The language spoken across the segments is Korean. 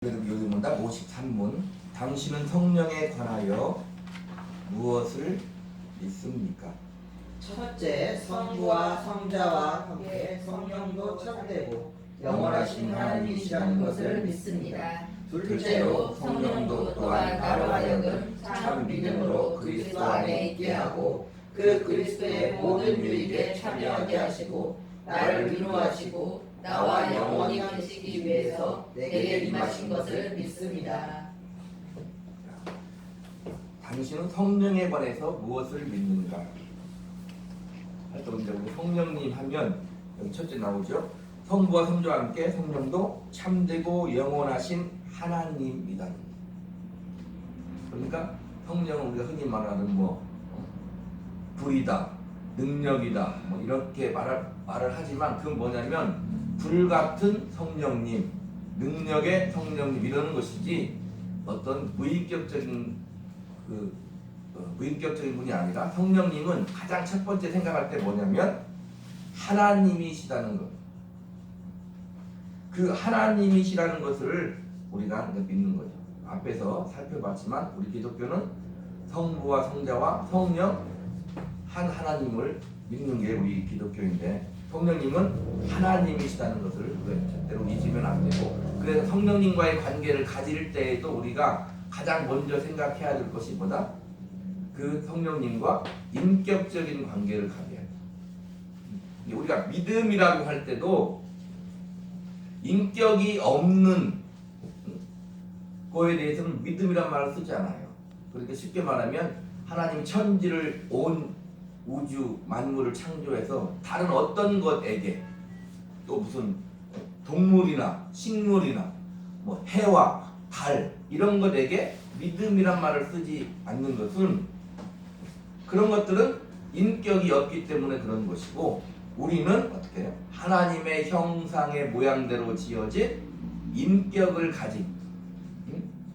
요리문답 53문. 당신은 성령에 관하여 무엇을 믿습니까? 첫째, 성부와 성자와 함께 성령도 참되고 영원하신 하나님이시라는 것을 믿습니다. 둘째로 성령도 또한 나로 하여금 참 믿음으로 그리스도 안에 있게 하고 그 그리스도의 모든 유익에 참여하게 하시고 나를 위로하시고 나와 영원히 계시기 위해서 내게 임하신 것을 믿습니다. 당신은 성령에 관해서 무엇을 믿는가? 할 때 이제 우리 성령님 하면 여기 첫째 나오죠. 성부와 성자와 함께 성령도 참되고 영원하신 하나님이다. 그러니까 성령은 우리가 흔히 말하는 불이다, 능력이다, 이렇게 말을 하지만 그건 뭐냐면 불같은 성령님, 능력의 성령님 이러는 것이지 어떤 무인격적인 분이 아니라 성령님은 가장 첫 번째 생각할 때 뭐냐면 하나님이시다는 것. 그 하나님이시라는 것을 우리가 믿는 거죠. 앞에서 살펴봤지만 우리 기독교는 성부와 성자와 성령 한 하나님을 믿는 게 우리 기독교인데 성령님은 하나님이시다는 것을 절대로 잊으면 안 되고, 그래서 성령님과의 관계를 가질 때에도 우리가 가장 먼저 생각해야 될 것이 뭐다? 그 성령님과 인격적인 관계를 가져야 돼. 우리가 믿음이라고 할 때도 인격이 없는 거에 대해서는 믿음이란 말을 쓰지 않아요. 그러니까 쉽게 말하면 하나님 천지를 온 우주 만물을 창조해서 다른 어떤 것에게, 또 무슨 동물이나 식물이나 해와 달 이런 것에게 믿음이란 말을 쓰지 않는 것은 그런 것들은 인격이 없기 때문에 그런 것이고, 우리는 어떻게 해요? 하나님의 형상의 모양대로 지어진 인격을 가진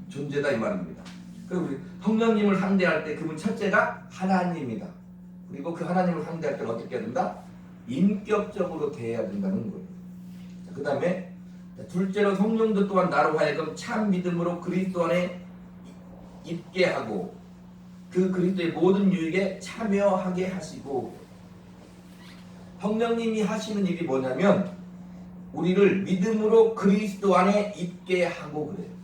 존재다 이 말입니다. 그리고 우리 성령님을 상대할 때 그분 첫째가 하나님이다. 그리고 그 하나님을 상대할 때는 어떻게 해야 된다? 인격적으로 대해야 된다는 거예요. 그 다음에 둘째로 성령도 또한 나로 하여금 참 믿음으로 그리스도 안에 있게 하고 그 그리스도의 모든 유익에 참여하게 하시고, 성령님이 하시는 일이 뭐냐면 우리를 믿음으로 그리스도 안에 있게 하고 그래요.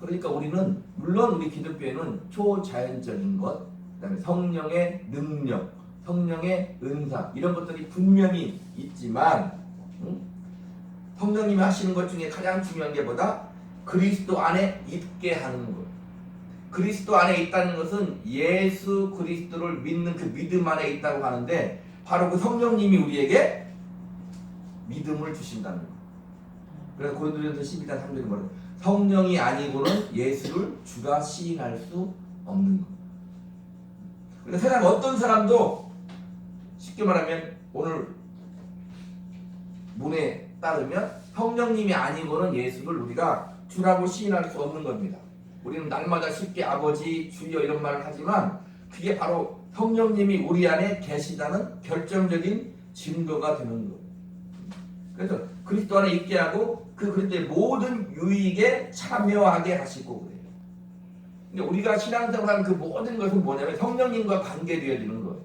그러니까 우리는 물론 우리 기독교에는 초자연적인 것, 그다음에 성령의 능력, 성령의 은사 이런 것들이 분명히 있지만 성령님이 하시는 것 중에 가장 중요한 게 뭐다? 그리스도 안에 있게 하는 것. 그리스도 안에 있다는 것은 예수 그리스도를 믿는 그 믿음 안에 있다고 하는데, 바로 그 성령님이 우리에게 믿음을 주신다는 것. 그래서 고린도전서 12장 3절에 뭐래요? 성령이 아니고는 예수를 주라 시인할 수 없는 것. 그러니까 세상 어떤 사람도 쉽게 말하면 오늘 문에 따르면 성령님이 아니고는 예수를 우리가 주라고 시인할 수 없는 겁니다. 우리는 날마다 쉽게 아버지, 주여 이런 말을 하지만 그게 바로 성령님이 우리 안에 계시다는 결정적인 증거가 되는 거예요. 그래서 그리스도 안에 있게 하고 그 그리스도의 모든 유익에 참여하게 하시고 그래요. 근데 우리가 신앙생활하는 그 모든 것은 뭐냐면 성령님과 관계되어지는 거예요.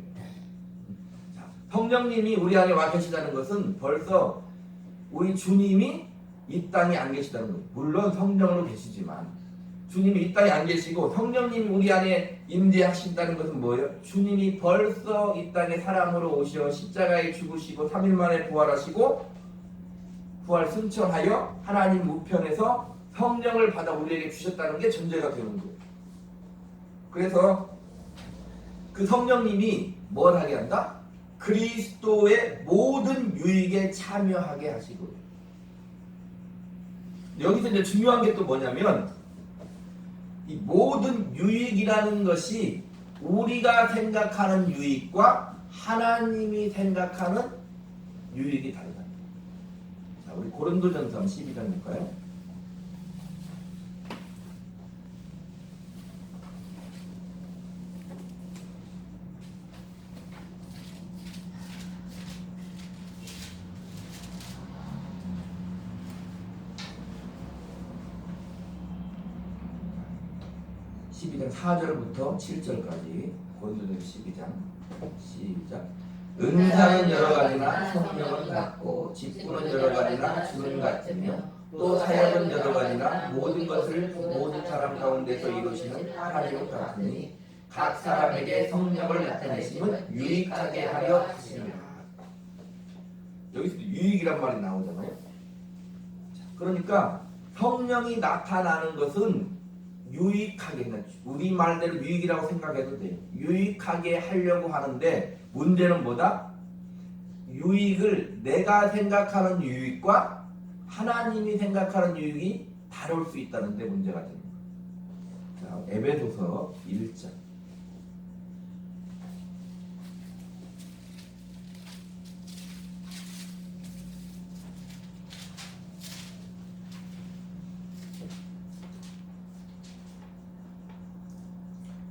자, 성령님이 우리 안에 와 계시다는 것은 벌써 우리 주님이 이 땅에 안 계시다는 거예요. 물론 성령으로 계시지만 주님이 이 땅에 안 계시고 성령님이 우리 안에 임재하신다는 것은 뭐예요? 주님이 벌써 이 땅에 사람으로 오셔 십자가에 죽으시고 3일 만에 부활하시고 부활 승천하여 하나님 우편에서 성령을 받아 우리에게 주셨다는 게 전제가 되는 거예요. 그래서 그 성령님이 뭘 하게 한다? 그리스도의 모든 유익에 참여하게 하시고, 여기서 이제 중요한 게 또 뭐냐면 이 모든 유익이라는 것이 우리가 생각하는 유익과 하나님이 생각하는 유익이 다르다. 자, 우리 고린도전서 12장 볼까요? 12장 4절부터 7절까지 고린도전서 12장 시작. 은사는 여러 가지나 성령은 같고 직분은 여러 가지나 주는 같으며 또 사역은 여러 가지나 모든 것을 모든 사람 가운데서 이루시는 하나님은 같으니 각 사람에게 성령을 나타내심은 유익하게 하려 하시니라. 여기서 유익이란 말이 나오잖아요. 그러니까 성령이 나타나는 것은 유익하게, 우리 말대로 유익이라고 생각해도 돼요. 유익하게 하려고 하는데 문제는 뭐다? 유익을 내가 생각하는 유익과 하나님이 생각하는 유익이 다를 수 있다는데 문제가 됩니다. 자, 에베소서 1장.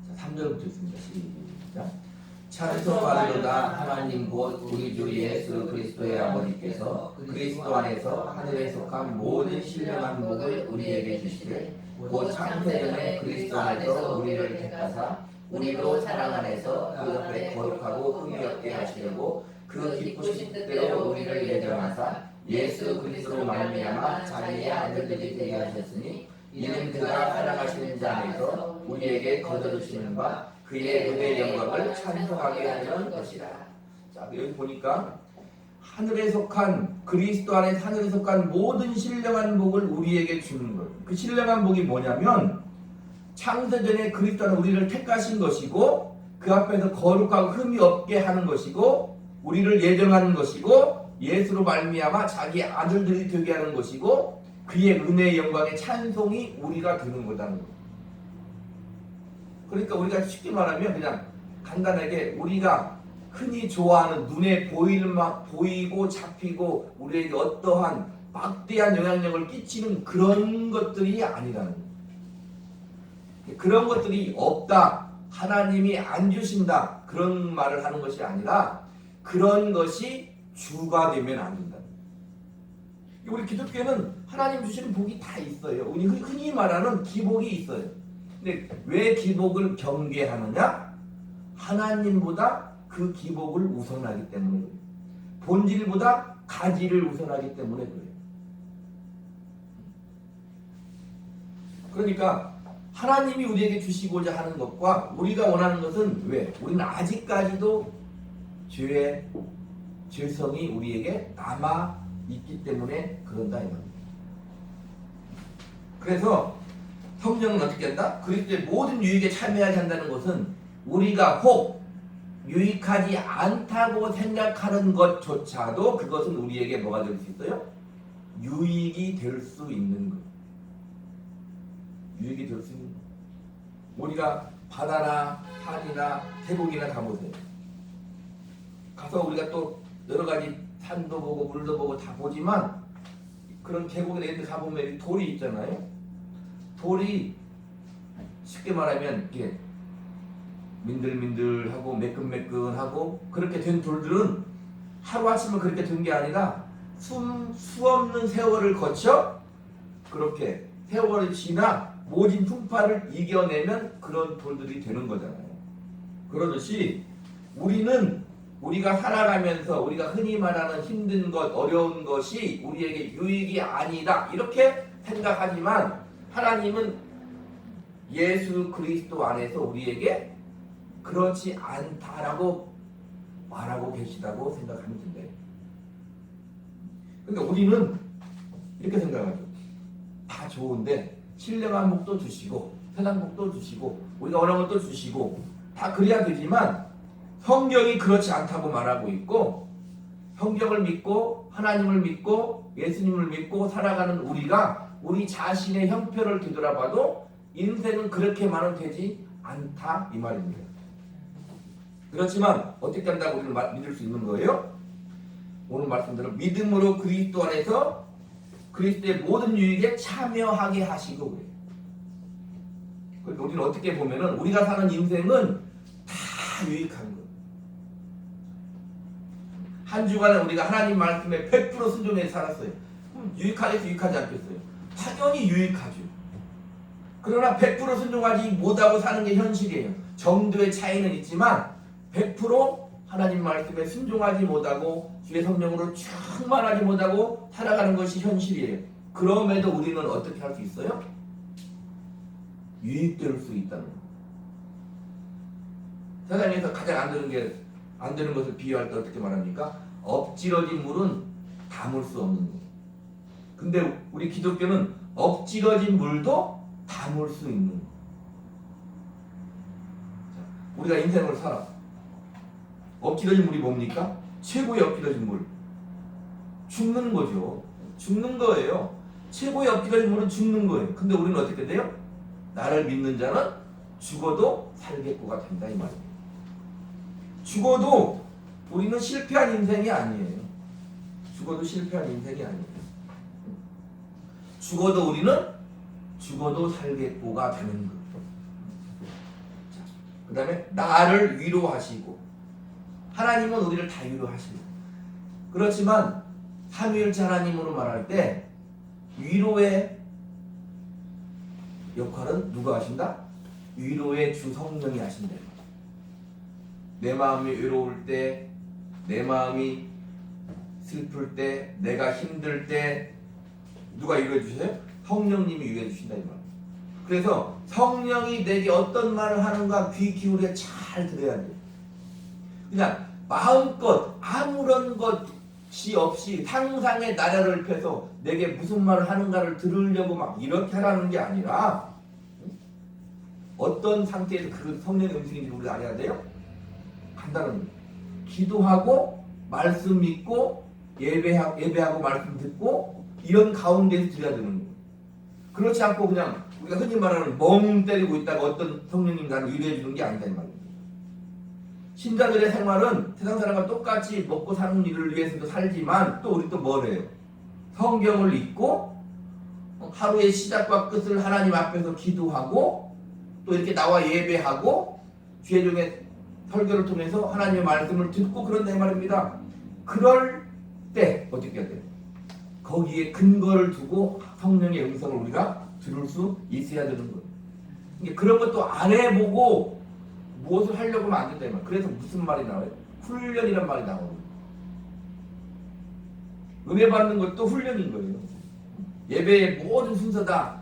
자, 3절부터 있습니다. 시작. 찬송하리로다. 하나님 곧 우리 주 예수 그리스도의 아버지께서 그리스도 안에서 하늘에 속한 모든 신령한 복을 우리에게 주시되 곧 창세전에 그리스도 안에서 우리를 택하사 우리로 사랑 안에서 그 앞에 거룩하고 흠이 없게 하시려고 그 기쁘신 뜻대로 우리를 예정하사 예수 그리스도로 말미암아 자기의 아들들이 되게 하셨으니 이는 그가 사랑하시는 자 안에서 우리에게 거둬주시는 바 그의 은혜의 영광을 찬송하게 하는 것이라. 자, 여기 보니까 하늘에 속한 그리스도 안에 하늘에 속한 모든 신령한 복을 우리에게 주는 것. 그 신령한 복이 뭐냐면 창세전에 그리스도 안에 우리를 택하신 것이고 그 앞에서 거룩하고 흠이 없게 하는 것이고 우리를 예정하는 것이고 예수로 말미암아 자기 아들들이 되게 하는 것이고 그의 은혜의 영광의 찬송이 우리가 되는 거다는 것. 그러니까 우리가 쉽게 말하면 그냥 간단하게 우리가 흔히 좋아하는 눈에 보이고 잡히고 우리에게 어떠한 막대한 영향력을 끼치는 그런 것들이 아니라는 거예요. 그런 것들이 없다, 하나님이 안 주신다 그런 말을 하는 것이 아니라 그런 것이 주가 되면 안 된다. 우리 기독교는 하나님 주시는 복이 다 있어요. 우리 흔히 말하는 기복이 있어요. 근데 왜 기복을 경계하느냐? 하나님보다 그 기복을 우선하기 때문에 그래요. 본질보다 가지를 우선하기 때문에 그래요. 그러니까 하나님이 우리에게 주시고자 하는 것과 우리가 원하는 것은 왜? 우리는 아직까지도 죄성이 우리에게 남아 있기 때문에 그런다 이 말입니다. 그래서 성령은 어떻게 한다? 그리스도의 모든 유익에 참여하게 한다는 것은 우리가 혹 유익하지 않다고 생각하는 것조차도 그것은 우리에게 뭐가 될 수 있어요? 유익이 될 수 있는 것. 유익이 될 수 있는 것. 우리가 바다나 산이나 계곡이나 가보세요. 가서 우리가 또 여러 가지 산도 보고 물도 보고 다 보지만 그런 계곡이나 이런 데 가보면 돌이 있잖아요. 돌이 쉽게 말하면 이렇게 민들민들하고 매끈매끈하고 그렇게 된 돌들은 하루아침에 그렇게 된 게 아니라 수없는 세월을 거쳐 그렇게 세월이 지나 모진 풍파를 이겨내면 그런 돌들이 되는 거잖아요. 그러듯이 우리가 살아가면서 우리가 흔히 말하는 힘든 것, 어려운 것이 우리에게 유익이 아니다 이렇게 생각하지만 하나님은 예수 그리스도 안에서 우리에게 그렇지 않다라고 말하고 계시다고 생각하면 된대요. 그러니까 우리는 이렇게 생각하죠. 다 좋은데 신령한 복도 주시고 세상 복도 주시고 우리가 원하는 것도 주시고 다 그래야 되지만 성경이 그렇지 않다고 말하고 있고 성경을 믿고 하나님을 믿고 예수님을 믿고 살아가는 우리가 우리 자신의 형편을 뒤돌아봐도 인생은 그렇게만은 되지 않다 이 말입니다. 그렇지만 어떻게 한다고 우리는 믿을 수 있는 거예요? 오늘 말씀대로 믿음으로 그리스도 안에서 그리스도의 모든 유익에 참여하게 하시고 그래요. 그러니까 우리는 어떻게 보면은 우리가 사는 인생은 다 유익한 거예요. 한 주간에 우리가 하나님 말씀에 100% 순종해서 살았어요. 유익하겠어요? 유익하지 않겠어요? 당연히 유익하죠. 그러나 100% 순종하지 못하고 사는 게 현실이에요. 정도의 차이는 있지만 100% 하나님 말씀에 순종하지 못하고 주의 성령으로 충만하지 못하고 살아가는 것이 현실이에요. 그럼에도 우리는 어떻게 할 수 있어요? 유익될 수 있다는 거예요. 세상에서 가장 안 되는 것을 비유할 때 어떻게 말합니까? 엎질러진 물은 담을 수 없는 거예요. 근데 우리 기독교는 엎질러진 물도 담을 수 있는 거예요. 자, 우리가 인생을 살아. 엎질러진 물이 뭡니까? 최고의 엎질러진 물. 죽는 거죠. 죽는 거예요. 최고의 엎질러진 물은 죽는 거예요. 근데 우리는 어떻게 돼요? 나를 믿는 자는 죽어도 살겠고가 된다 이 말이에요. 죽어도 우리는 실패한 인생이 아니에요. 죽어도 실패한 인생이 아니에요. 죽어도 우리는 죽어도 살겠고가 되는 거예요. 그 다음에 나를 위로하시고 하나님은 우리를 다 위로하시고 그렇지만 삼위일체 하나님으로 말할 때 위로의 역할은 누가 하신다? 위로의 주 성령이 하신다. 내 마음이 외로울 때, 내 마음이 슬플 때, 내가 힘들 때 누가 위로해 주세요? 성령님이 위로해 주신다 이 말. 그래서 성령이 내게 어떤 말을 하는가 귀 기울여 잘 들어야 돼요. 그냥 마음껏 아무런 것이 없이 상상의 나래를 펴서 내게 무슨 말을 하는가를 들으려고 막 이렇게 하라는 게 아니라 어떤 상태에서 그 성령의 음성인지 우리가 알아야 돼요. 간단한 겁니다. 기도하고 말씀 믿고 예배하고 말씀 듣고 이런 가운데서 드려야 되는 거예요. 그렇지 않고 그냥 우리가 흔히 말하는 멍 때리고 있다가 어떤 성령님이 나를 위로해 주는 게 아니다 이 말입니다. 신자들의 생활은 세상 사람과 똑같이 먹고 사는 일을 위해서도 살지만 또 우리 또 뭐래요? 성경을 읽고 하루의 시작과 끝을 하나님 앞에서 기도하고 또 이렇게 나와 예배하고 주의 종의 설교를 통해서 하나님의 말씀을 듣고 그런다 이 말입니다. 그럴 때 어떻게 해야 돼요? 거기에 근거를 두고 성령의 음성을 우리가 들을 수 있어야 되는 거예요. 그런 것도 안 해보고 무엇을 하려고 하면 안 된다 이 말. 그래서 무슨 말이 나와요? 훈련이란 말이 나오는 거예요. 은혜 받는 것도 훈련인 거예요. 예배의 모든 순서다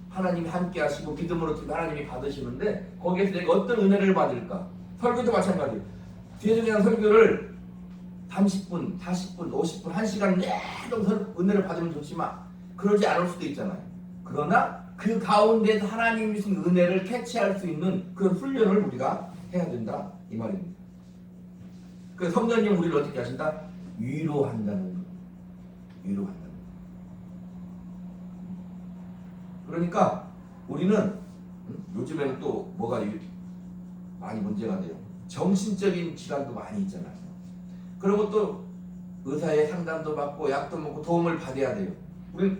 하나님이 함께 하시고 믿음으로 하나님이 받으시는데 거기에서 내가 어떤 은혜를 받을까? 설교도 마찬가지예요. 뒤에 중요한 설교를 30분, 40분, 50분, 1시간 내도 은혜를 받으면 좋지만 그러지 않을 수도 있잖아요. 그러나 그 가운데서 하나님이 주신 은혜를 캐치할 수 있는 그런 훈련을 우리가 해야 된다 이 말입니다. 그 성령님 우리를 어떻게 하신다? 위로한다는 거예요. 위로한다는 거예요. 그러니까 우리는 요즘에는 또 뭐가 많이 문제가 돼요. 정신적인 질환도 많이 있잖아요. 그리고 또 의사의 상담도 받고 약도 먹고 도움을 받아야 돼요.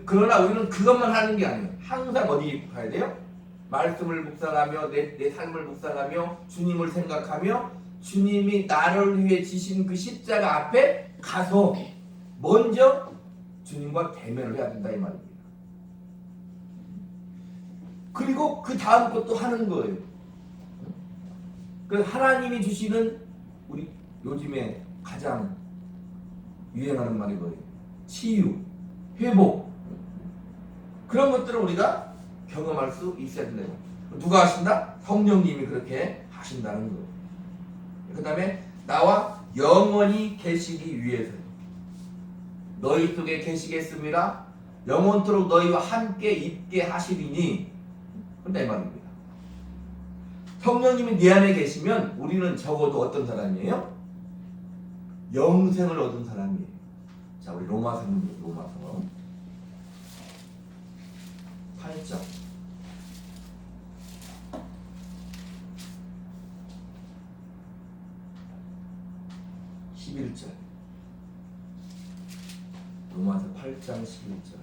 그러나 우리는 그것만 하는 게 아니에요. 항상 어디 가야 돼요? 말씀을 묵상하며 내 삶을 묵상하며 주님을 생각하며 주님이 나를 위해 지신 그 십자가 앞에 가서 먼저 주님과 대면을 해야 된다 이 말입니다. 그리고 그 다음 것도 하는 거예요. 그 하나님이 주시는 우리 요즘에 가장 유행하는 말이 뭐예요? 치유, 회복 그런 것들을 우리가 경험할 수 있어야 된다. 누가 하신다? 성령님이 그렇게 하신다는 거예요. 그 다음에 나와 영원히 계시기 위해서요. 너희 속에 계시겠습니다. 영원토록 너희와 함께 있게 하시리니 그런다 이 말입니다. 성령님이 내 안에 계시면 우리는 적어도 어떤 사람이에요? 영생을 얻은 사람이에요. 자, 우리 로마서 8장 11절 로마서 8장 11절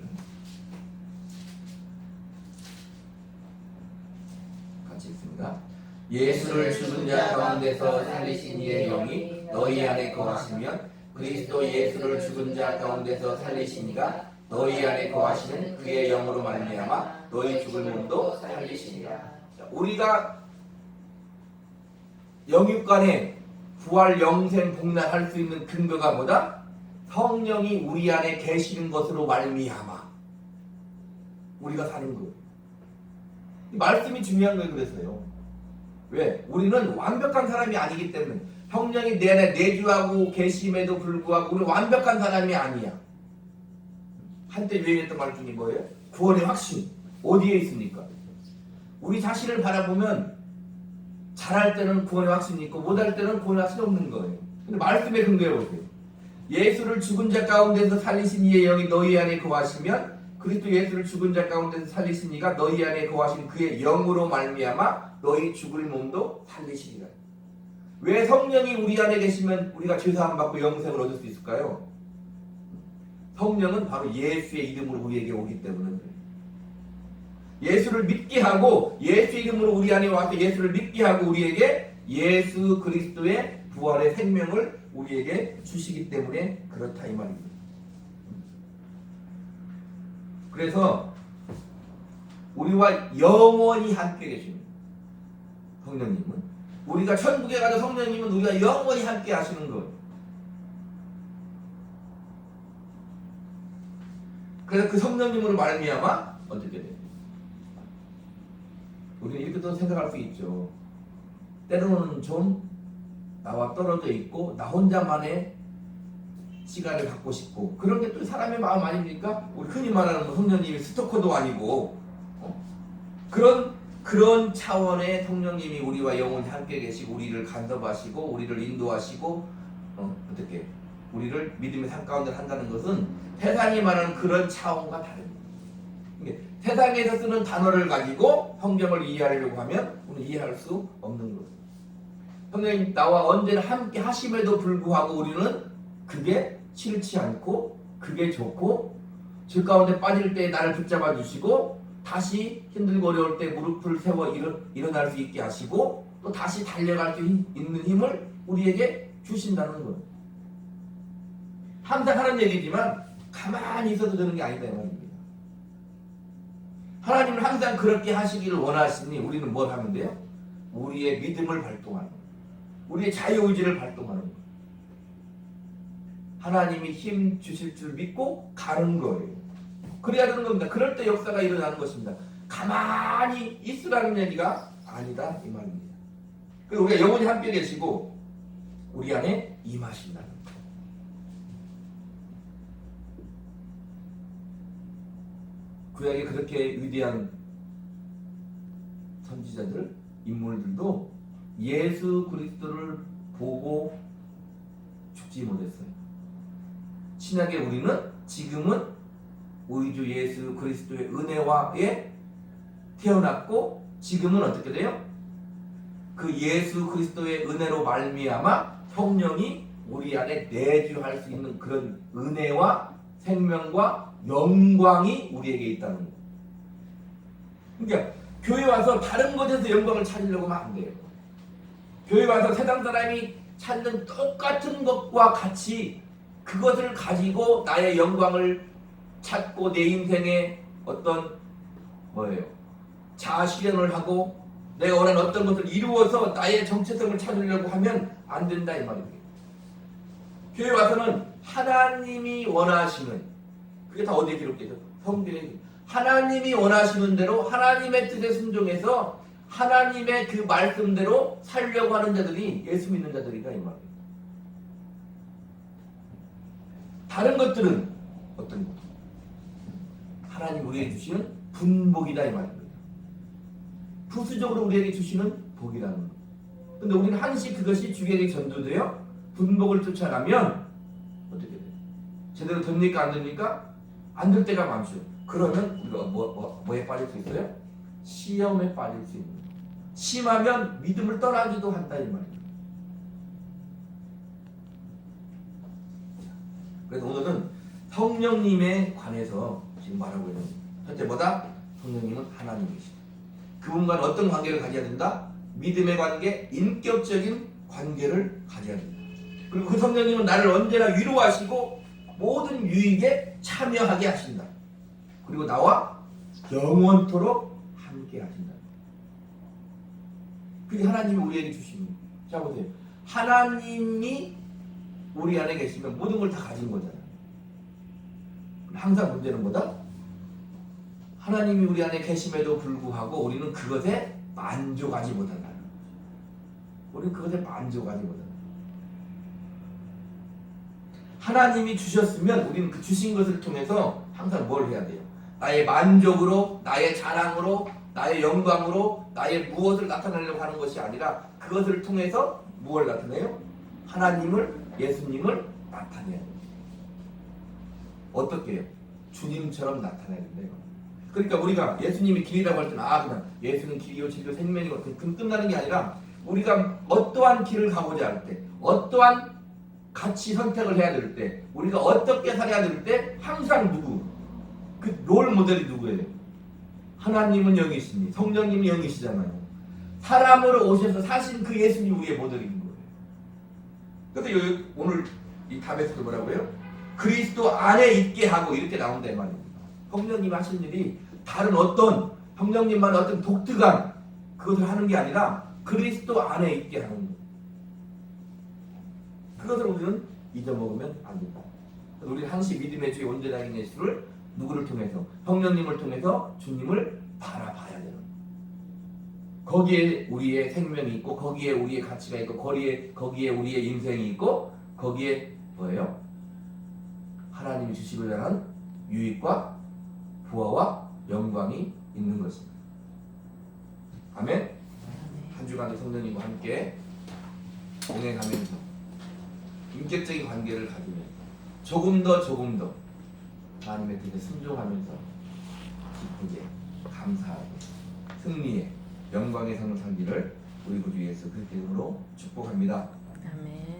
같이 읽습니다. 예수를 죽은 자 가운데서 살리신 이의 영이 너희 안에 거하시면 그리스도 예수를 죽은 자 가운데서 살리시니가 너희 안에 거하시는 그의 영으로 말미암아 너희 죽을 몸도 살리시니라. 자, 우리가 영육간에 부활 영생 복날할 수 있는 근거가 뭐다? 성령이 우리 안에 계시는 것으로 말미암아 우리가 사는 거. 이 말씀이 중요한 거예요. 그래서요. 왜? 우리는 완벽한 사람이 아니기 때문에 성령이 내 안에 내주하고 계심에도 불구하고 우리는 완벽한 사람이 아니야. 한때 유행했던 말 중에 뭐예요? 구원의 확신. 어디에 있습니까? 우리 자신을 바라보면 잘할 때는 구원의 확신이 있고 못할 때는 구원의 확신이 없는 거예요. 근데 말씀에 근거해 보세요. 예수를 죽은 자 가운데서 살리신 이의 영이 너희 안에 거하시면 그리스도 예수를 죽은 자 가운데서 살리신 이가 너희 안에 거하신 그의 영으로 말미암아 너희 죽을 몸도 살리시리라. 왜 성령이 우리 안에 계시면 우리가 죄사함 받고 영생을 얻을 수 있을까요? 성령은 바로 예수의 이름으로 우리에게 오기 때문에 그래요. 예수를 믿게 하고 예수 이름으로 우리 안에 와서 예수를 믿게 하고 우리에게 예수 그리스도의 부활의 생명을 우리에게 주시기 때문에 그렇다 이 말입니다. 그래서 우리와 영원히 함께 계십니다. 성령님은 우리가 천국에 가서 성령님은 우리가 영원히 함께 하시는 거예요. 그래서 그 성령님으로 말미암아 어떻게 돼요? 우리는 이렇게 또 생각할 수 있죠. 때로는 좀 나와 떨어져 있고 나 혼자만의 시간을 갖고 싶고 그런 게 또 사람의 마음 아닙니까? 우리 흔히 말하는 뭐 성령님이 스토커도 아니고 그런 차원의 성령님이 우리와 영원히 함께 계시고 우리를 간섭하시고 우리를 인도하시고 어떻게 우리를 믿음의 삶 가운데 한다는 것은 세상이 말하는 그런 차원과 다릅니다. 세상에서 쓰는 단어를 가지고 성경을 이해하려고 하면 우리는 이해할 수 없는 거예요. 성령님 나와 언제나 함께 하심에도 불구하고 우리는 그게 싫지 않고 그게 좋고 죄 가운데 빠질 때 나를 붙잡아 주시고 다시 힘들고 어려울 때 무릎을 세워 일어날 수 있게 하시고 또 다시 달려갈 수 있는 힘을 우리에게 주신다는 거예요. 항상 하는 얘기지만 가만히 있어도 되는 게 아니다 이 말입니다. 하나님은 항상 그렇게 하시기를 원하시니 우리는 뭘 하면 돼요? 우리의 믿음을 발동하는 거예요. 우리의 자유의지를 발동하는 거예요. 하나님이 힘 주실 줄 믿고 가는 거예요. 그래야 되는 겁니다. 그럴 때 역사가 일어나는 것입니다. 가만히 있으라는 얘기가 아니다 이 말입니다. 그래서 우리가 영원히 함께 계시고 우리 안에 임하신다는 거예요. 구약에 그렇게 위대한 선지자들, 인물들도 예수 그리스도를 보고 죽지 못했어요. 신약의 우리는 지금은 우리 주 예수 그리스도의 은혜와에 태어났고 지금은 어떻게 돼요? 그 예수 그리스도의 은혜로 말미암아 성령이 우리 안에 내주할 수 있는 그런 은혜와 생명과 영광이 우리에게 있다는 거예요. 그러니까 교회 와서 다른 것에서 영광을 찾으려고 하면 안 돼요. 교회 와서 세상 사람이 찾는 똑같은 것과 같이 그것을 가지고 나의 영광을 찾고 내 인생에 어떤 자아 실현을 하고 내가 원하는 어떤 것을 이루어서 나의 정체성을 찾으려고 하면 안 된다 이 말입니다. 교회 와서는 하나님이 원하시는 그게 다 어디에 기록되어 있죠? 성경에 하나님이 원하시는 대로 하나님의 뜻에 순종해서 하나님의 그 말씀대로 살려고 하는 자들이 예수 믿는 자들이다 이 말이에요. 다른 것들은 어떤 것? 하나님 우리에게 주시는 분복이다 이 말입니다. 부수적으로 우리에게 주시는 복이라는 것. 근데 우리는 한시 그것이 주에게 전도되어 분복을 쫓아가면 어떻게 돼요? 제대로 됩니까 안 됩니까? 안 될 때가 많죠. 그러면 우리가 뭐에 빠질 수 있어요? 시험에 빠질 수 있는 거예요. 심하면 믿음을 떠나기도 한다 이 말이에요. 그래서 오늘은 성령님에 관해서 지금 말하고 있는 거예요. 첫째 뭐다? 성령님은 하나님이시다. 그분과는 어떤 관계를 가져야 된다? 믿음의 관계, 인격적인 관계를 가져야 된다. 그리고 그 성령님은 나를 언제나 위로하시고 모든 유익에 참여하게 하신다. 그리고 나와 영원토록 함께 하신다. 그게 하나님이 우리에게 주신 거예요. 자 보세요. 하나님이 우리 안에 계시면 모든 걸 다 가진 거잖아요. 항상 문제는 뭐다? 하나님이 우리 안에 계심에도 불구하고 우리는 그것에 만족하지 못한다. 우리는 그것에 만족하지 못한다. 하나님이 주셨으면 우리는 그 주신 것을 통해서 항상 뭘 해야 돼요? 나의 만족으로, 나의 자랑으로, 나의 영광으로, 나의 무엇을 나타내려고 하는 것이 아니라 그것을 통해서 무엇을 나타내요? 하나님을, 예수님을 나타내야 돼요. 어떻게 해요? 주님처럼 나타내야 된대요. 그러니까 우리가 예수님이 길이라고 할 때는 그냥 예수는 길이요 진리요 생명이고 그럼 끝나는 게 아니라 우리가 어떠한 길을 가고자 할 때, 어떠한 가치 선택을 해야 될 때, 우리가 어떻게 살아야 될 때 항상 누구? 그 롤 모델이 누구예요? 하나님은 영이시니 성령님이 영이시잖아요. 사람으로 오셔서 사신 그 예수님 우리의 모델인 거예요. 그런데 여기 오늘 이 답에서도 뭐라고요? 그리스도 안에 있게 하고 이렇게 나온다 이 말입니다. 성령님 하신 일이 다른 어떤 성령님만 어떤 독특한 그것을 하는 게 아니라 그리스도 안에 있게 하는 거예요. 그것을 우리는 잊어먹으면 안 된다. 우리는 항시 믿음의 주의 온전하신 예수를 누구를 통해서? 성령님을 통해서 주님을 바라봐야 되는 거예요. 거기에 우리의 생명이 있고 거기에 우리의 가치가 있고 거기에 우리의 인생이 있고 거기에 뭐예요? 하나님이 주시고자 하는 유익과 부하와 영광이 있는 것입니다. 아멘. 한 주간도 성령님과 함께 동행하면서 인격적인 관계를 가지면서 조금 더 하나님의 뜻에 순종하면서 기쁘게 감사하게 승리의 영광의 삶을 살기를 우리 구주 예수 그리스도 이름으로 축복합니다. 아멘.